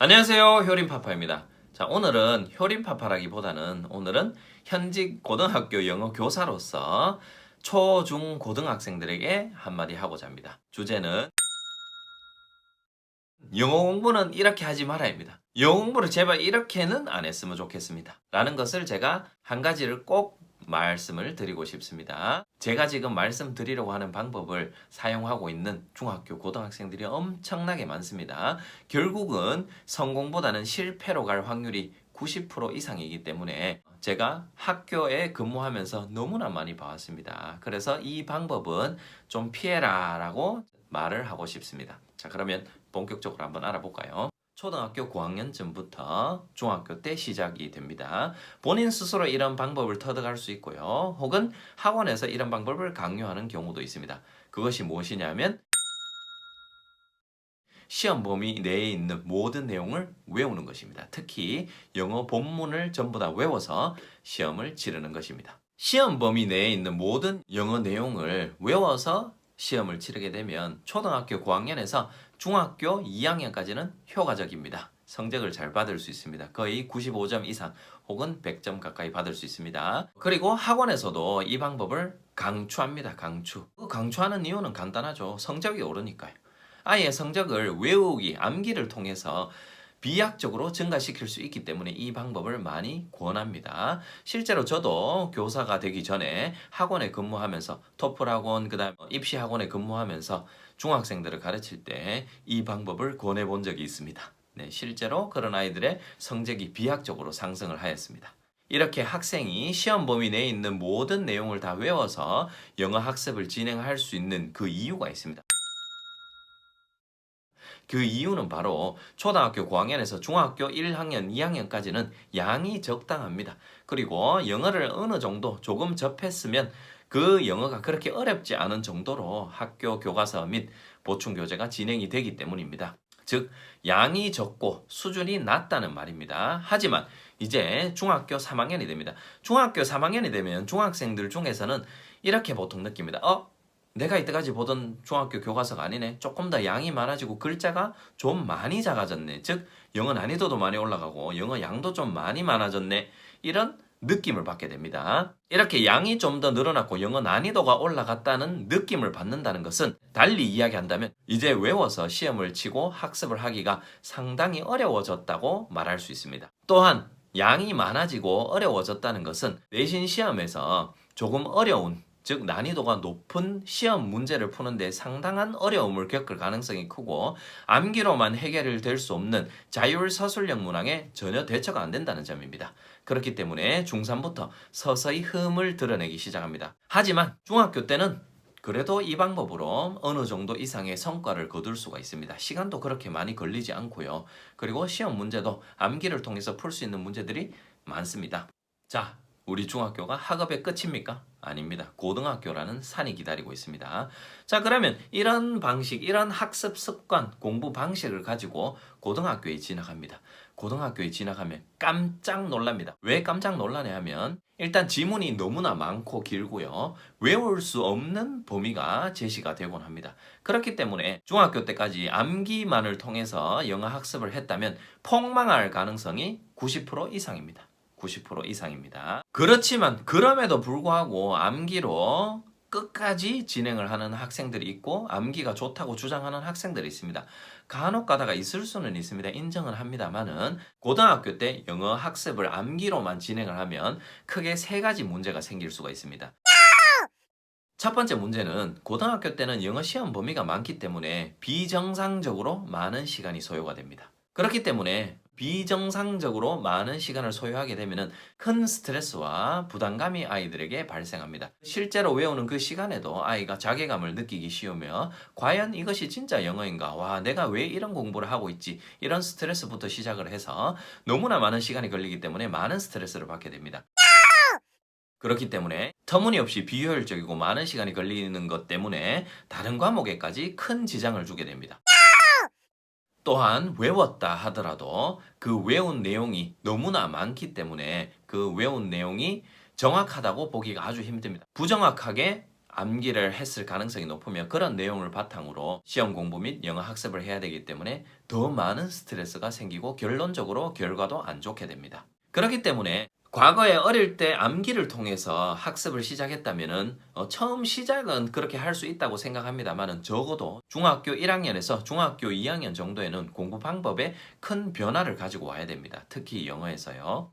안녕하세요. 효림파파입니다. 자, 오늘은 효림파파라기보다는 오늘은 현직 고등학교 영어 교사로서 초, 중, 고등학생들에게 한마디 하고자 합니다. 주제는 영어 공부는 이렇게 하지 말아야입니다. 영어 공부를 제발 이렇게는 안 했으면 좋겠습니다. 라는 것을 제가 한 가지를 꼭 말씀을 드리고 싶습니다. 제가 지금 말씀드리려고 하는 방법을 사용하고 있는 중학교 고등학생들이 엄청나게 많습니다. 결국은 성공보다는 실패로 갈 확률이 90% 이상이기 때문에 제가 학교에 근무하면서 너무나 많이 봐왔습니다. 그래서 이 방법은 좀 피해라 라고 말을 하고 싶습니다. 자, 그러면 본격적으로 한번 알아볼까요? 초등학교 고학년쯤부터 중학교 때 시작이 됩니다. 본인 스스로 이런 방법을 터득할 수 있고요. 혹은 학원에서 이런 방법을 강요하는 경우도 있습니다. 그것이 무엇이냐면 시험 범위 내에 있는 모든 내용을 외우는 것입니다. 특히 영어 본문을 전부 다 외워서 시험을 치르는 것입니다. 시험 범위 내에 있는 모든 영어 내용을 외워서 시험을 치르게 되면 초등학교 고학년에서 중학교 2학년까지는 효과적입니다. 성적을 잘 받을 수 있습니다. 거의 95점 이상 혹은 100점 가까이 받을 수 있습니다. 그리고 학원에서도 이 방법을 강추합니다. 강추하는 이유는 간단하죠. 성적이 오르니까요. 아이의 성적을 외우기, 암기를 통해서 비약적으로 증가시킬 수 있기 때문에 이 방법을 많이 권합니다. 실제로 저도 교사가 되기 전에 학원에 근무하면서 토플 학원, 그다음 입시 학원에 근무하면서 중학생들을 가르칠 때 이 방법을 권해 본 적이 있습니다. 네, 실제로 그런 아이들의 성적이 비약적으로 상승을 하였습니다. 이렇게 학생이 시험 범위 내에 있는 모든 내용을 다 외워서 영어 학습을 진행할 수 있는 그 이유가 있습니다. 그 이유는 바로 초등학교 고학년에서 중학교 1학년, 2학년까지는 양이 적당합니다. 그리고 영어를 어느 정도 조금 접했으면 그 영어가 그렇게 어렵지 않은 정도로 학교 교과서 및 보충 교재가 진행이 되기 때문입니다. 즉, 양이 적고 수준이 낮다는 말입니다. 하지만 이제 중학교 3학년이 됩니다. 중학교 3학년이 되면 중학생들 중에서는 이렇게 보통 느낍니다. 내가 이때까지 보던 중학교 교과서가 아니네. 조금 더 양이 많아지고 글자가 좀 많이 작아졌네. 즉, 영어 난이도도 많이 올라가고 영어 양도 좀 많이 많아졌네. 이런 느낌을 받게 됩니다. 이렇게 양이 좀 더 늘어났고 영어 난이도가 올라갔다는 느낌을 받는다는 것은 달리 이야기한다면 이제 외워서 시험을 치고 학습을 하기가 상당히 어려워졌다고 말할 수 있습니다. 또한 양이 많아지고 어려워졌다는 것은 내신 시험에서 조금 어려운, 즉 난이도가 높은 시험 문제를 푸는데 상당한 어려움을 겪을 가능성이 크고 암기로만 해결이 될 수 없는 자율서술형 문항에 전혀 대처가 안 된다는 점입니다. 그렇기 때문에 중3부터 서서히 흠을 드러내기 시작합니다. 하지만 중학교 때는 그래도 이 방법으로 어느 정도 이상의 성과를 거둘 수가 있습니다. 시간도 그렇게 많이 걸리지 않고요. 그리고 시험 문제도 암기를 통해서 풀 수 있는 문제들이 많습니다. 자, 우리 중학교가 학업의 끝입니까? 아닙니다. 고등학교라는 산이 기다리고 있습니다. 자, 그러면 이런 방식, 이런 학습 습관, 공부 방식을 가지고 고등학교에 진학합니다. 고등학교에 진학하면 깜짝 놀랍니다. 왜 깜짝 놀라냐 하면 일단 지문이 너무나 많고 길고요. 외울 수 없는 범위가 제시가 되곤 합니다. 그렇기 때문에 중학교 때까지 암기만을 통해서 영어 학습을 했다면 폭망할 가능성이 90% 이상입니다. 90% 이상입니다. 그렇지만 그럼에도 불구하고 암기로 끝까지 진행을 하는 학생들이 있고 암기가 좋다고 주장하는 학생들이 있습니다. 간혹 가다가 있을 수는 있습니다. 인정은 합니다만은 고등학교 때 영어 학습을 암기로만 진행을 하면 크게 세 가지 문제가 생길 수가 있습니다. 첫 번째 문제는 고등학교 때는 영어 시험 범위가 많기 때문에 비정상적으로 많은 시간이 소요가 됩니다. 그렇기 때문에 비정상적으로 많은 시간을 소요하게 되면 큰 스트레스와 부담감이 아이들에게 발생합니다. 실제로 외우는 그 시간에도 아이가 자괴감을 느끼기 쉬우며 과연 이것이 진짜 영어인가? 와, 내가 왜 이런 공부를 하고 있지? 이런 스트레스부터 시작을 해서 너무나 많은 시간이 걸리기 때문에 많은 스트레스를 받게 됩니다. 그렇기 때문에 터무니없이 비효율적이고 많은 시간이 걸리는 것 때문에 다른 과목에까지 큰 지장을 주게 됩니다. 또한 외웠다 하더라도 그 외운 내용이 너무나 많기 때문에 그 외운 내용이 정확하다고 보기가 아주 힘듭니다. 부정확하게 암기를 했을 가능성이 높으며 그런 내용을 바탕으로 시험 공부 및 영어 학습을 해야 되기 때문에 더 많은 스트레스가 생기고 결론적으로 결과도 안 좋게 됩니다. 그렇기 때문에 과거에 어릴 때 암기를 통해서 학습을 시작했다면은 처음 시작은 그렇게 할 수 있다고 생각합니다만은 적어도 중학교 1학년에서 중학교 2학년 정도에는 공부 방법에 큰 변화를 가지고 와야 됩니다. 특히 영어에서요.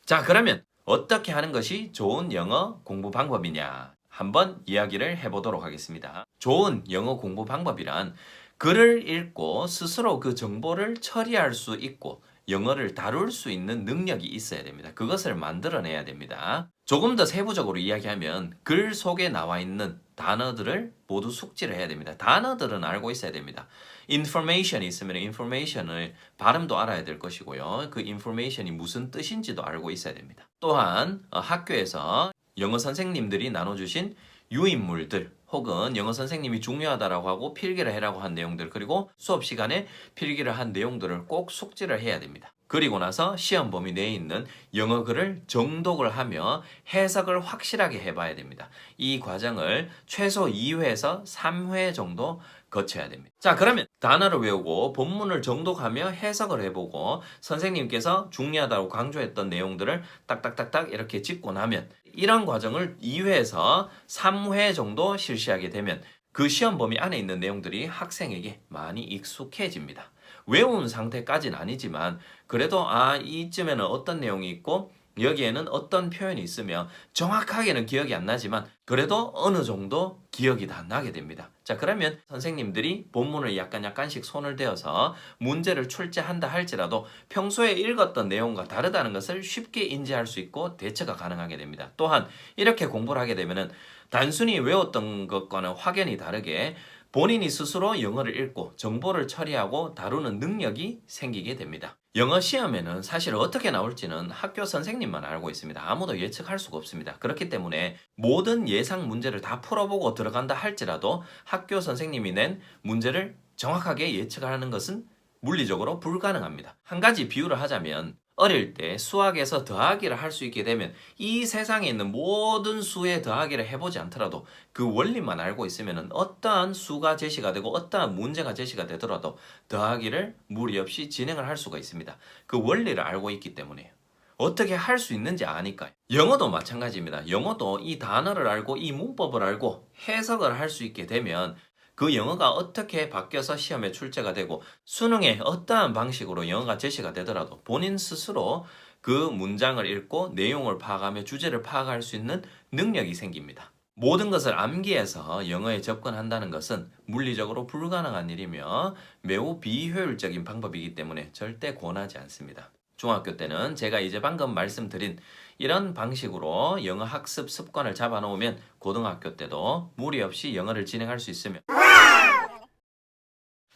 자, 그러면 어떻게 하는 것이 좋은 영어 공부 방법이냐? 한번 이야기를 해보도록 하겠습니다. 좋은 영어 공부 방법이란 글을 읽고 스스로 그 정보를 처리할 수 있고 영어를 다룰 수 있는 능력이 있어야 됩니다. 그것을 만들어내야 됩니다. 조금 더 세부적으로 이야기하면 글 속에 나와 있는 단어들을 모두 숙지를 해야 됩니다. 단어들은 알고 있어야 됩니다. information이 있으면 information을 발음도 알아야 될 것이고요. 그 information이 무슨 뜻인지도 알고 있어야 됩니다. 또한 학교에서 영어 선생님들이 나눠주신 유인물들 혹은 영어 선생님이 중요하다라고 하고 필기를 해라고 한 내용들 그리고 수업 시간에 필기를 한 내용들을 꼭 숙지를 해야 됩니다. 그리고 나서 시험 범위 내에 있는 영어 글을 정독을 하며 해석을 확실하게 해봐야 됩니다. 이 과정을 최소 2회에서 3회 정도 거쳐야 됩니다. 자, 그러면 단어를 외우고 본문을 정독하며 해석을 해보고 선생님께서 중요하다고 강조했던 내용들을 딱딱딱딱 이렇게 짚고 나면 이런 과정을 2회에서 3회 정도 실시하게 되면 그 시험 범위 안에 있는 내용들이 학생에게 많이 익숙해집니다. 외운 상태까지는 아니지만 그래도 이쯤에는 어떤 내용이 있고 여기에는 어떤 표현이 있으며 정확하게는 기억이 안 나지만 그래도 어느 정도 기억이 다 나게 됩니다. 자, 그러면 선생님들이 본문을 약간씩 손을 대어서 문제를 출제한다 할지라도 평소에 읽었던 내용과 다르다는 것을 쉽게 인지할 수 있고 대처가 가능하게 됩니다. 또한 이렇게 공부를 하게 되면은 단순히 외웠던 것과는 확연히 다르게 본인이 스스로 영어를 읽고 정보를 처리하고 다루는 능력이 생기게 됩니다. 영어 시험에는 사실 어떻게 나올지는 학교 선생님만 알고 있습니다. 아무도 예측할 수가 없습니다. 그렇기 때문에 모든 예상 문제를 다 풀어보고 들어간다 할지라도 학교 선생님이 낸 문제를 정확하게 예측하는 것은 물리적으로 불가능합니다. 한 가지 비유를 하자면 어릴 때 수학에서 더하기를 할 수 있게 되면 이 세상에 있는 모든 수의 더하기를 해보지 않더라도 그 원리만 알고 있으면 어떠한 수가 제시가 되고 어떠한 문제가 제시가 되더라도 더하기를 무리 없이 진행을 할 수가 있습니다. 그 원리를 알고 있기 때문에요. 어떻게 할 수 있는지 아니까요. 영어도 마찬가지입니다. 영어도 이 단어를 알고 이 문법을 알고 해석을 할 수 있게 되면 그 영어가 어떻게 바뀌어서 시험에 출제가 되고 수능에 어떠한 방식으로 영어가 제시가 되더라도 본인 스스로 그 문장을 읽고 내용을 파악하며 주제를 파악할 수 있는 능력이 생깁니다. 모든 것을 암기해서 영어에 접근한다는 것은 물리적으로 불가능한 일이며 매우 비효율적인 방법이기 때문에 절대 권하지 않습니다. 중학교 때는 제가 이제 방금 말씀드린 이런 방식으로 영어 학습 습관을 잡아놓으면 고등학교 때도 무리 없이 영어를 진행할 수 있으며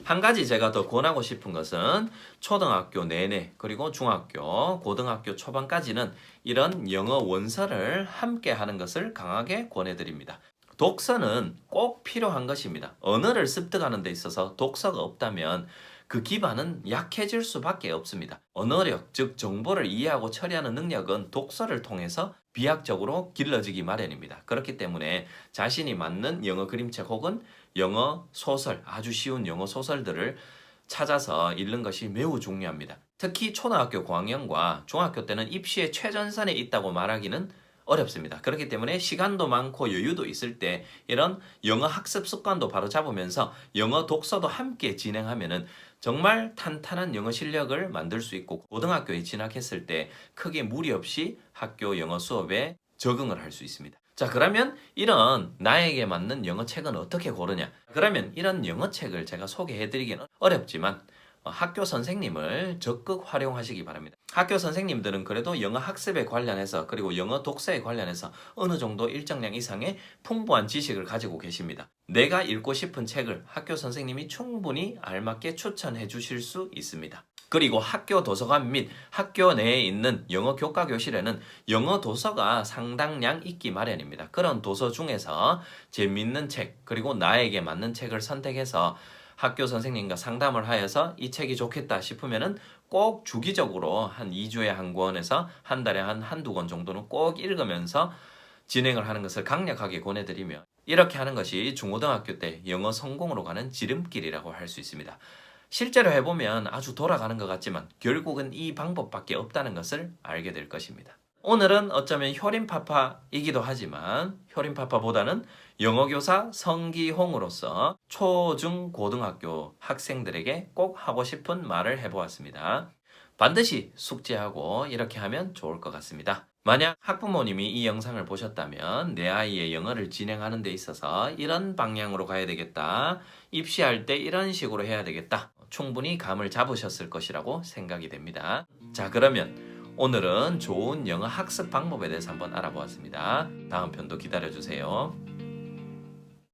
한 가지 제가 더 권하고 싶은 것은 초등학교 내내 그리고 중학교, 고등학교 초반까지는 이런 영어 원서를 함께 하는 것을 강하게 권해드립니다. 독서는 꼭 필요한 것입니다. 언어를 습득하는 데 있어서 독서가 없다면 그 기반은 약해질 수밖에 없습니다. 언어력, 즉 정보를 이해하고 처리하는 능력은 독서를 통해서 비약적으로 길러지기 마련입니다. 그렇기 때문에 자신이 맞는 영어 그림책 혹은 영어 소설, 아주 쉬운 영어 소설들을 찾아서 읽는 것이 매우 중요합니다. 특히 초등학교 고학년과 중학교 때는 입시의 최전선에 있다고 말하기는 어렵습니다. 그렇기 때문에 시간도 많고 여유도 있을 때 이런 영어 학습 습관도 바로 잡으면서 영어 독서도 함께 진행하면은 정말 탄탄한 영어 실력을 만들 수 있고 고등학교에 진학했을 때 크게 무리 없이 학교 영어 수업에 적응을 할 수 있습니다. 자, 그러면 이런 나에게 맞는 영어 책은 어떻게 고르냐? 그러면 이런 영어 책을 제가 소개해드리기는 어렵지만 학교 선생님을 적극 활용하시기 바랍니다. 학교 선생님들은 그래도 영어 학습에 관련해서 그리고 영어 독서에 관련해서 어느 정도 일정량 이상의 풍부한 지식을 가지고 계십니다. 내가 읽고 싶은 책을 학교 선생님이 충분히 알맞게 추천해 주실 수 있습니다. 그리고 학교 도서관 및 학교 내에 있는 영어 교과 교실에는 영어 도서가 상당량 있기 마련입니다. 그런 도서 중에서 재미있는 책 그리고 나에게 맞는 책을 선택해서 학교 선생님과 상담을 하여서 이 책이 좋겠다 싶으면은 꼭 주기적으로 한 2주에 한 권에서 한 달에 한두 권 정도는 꼭 읽으면서 진행을 하는 것을 강력하게 권해드리며 이렇게 하는 것이 중고등학교 때 영어 성공으로 가는 지름길이라고 할 수 있습니다. 실제로 해보면 아주 돌아가는 것 같지만 결국은 이 방법밖에 없다는 것을 알게 될 것입니다. 오늘은 어쩌면 효림파파이기도 하지만 효림파파보다는 영어교사 성기홍으로서 초, 중, 고등학교 학생들에게 꼭 하고 싶은 말을 해보았습니다. 반드시 숙지하고 이렇게 하면 좋을 것 같습니다. 만약 학부모님이 이 영상을 보셨다면 내 아이의 영어를 진행하는 데 있어서 이런 방향으로 가야 되겠다. 입시할 때 이런 식으로 해야 되겠다. 충분히 감을 잡으셨을 것이라고 생각이 됩니다. 자, 그러면 오늘은 좋은 영어 학습 방법에 대해서 한번 알아보았습니다. 다음 편도 기다려주세요.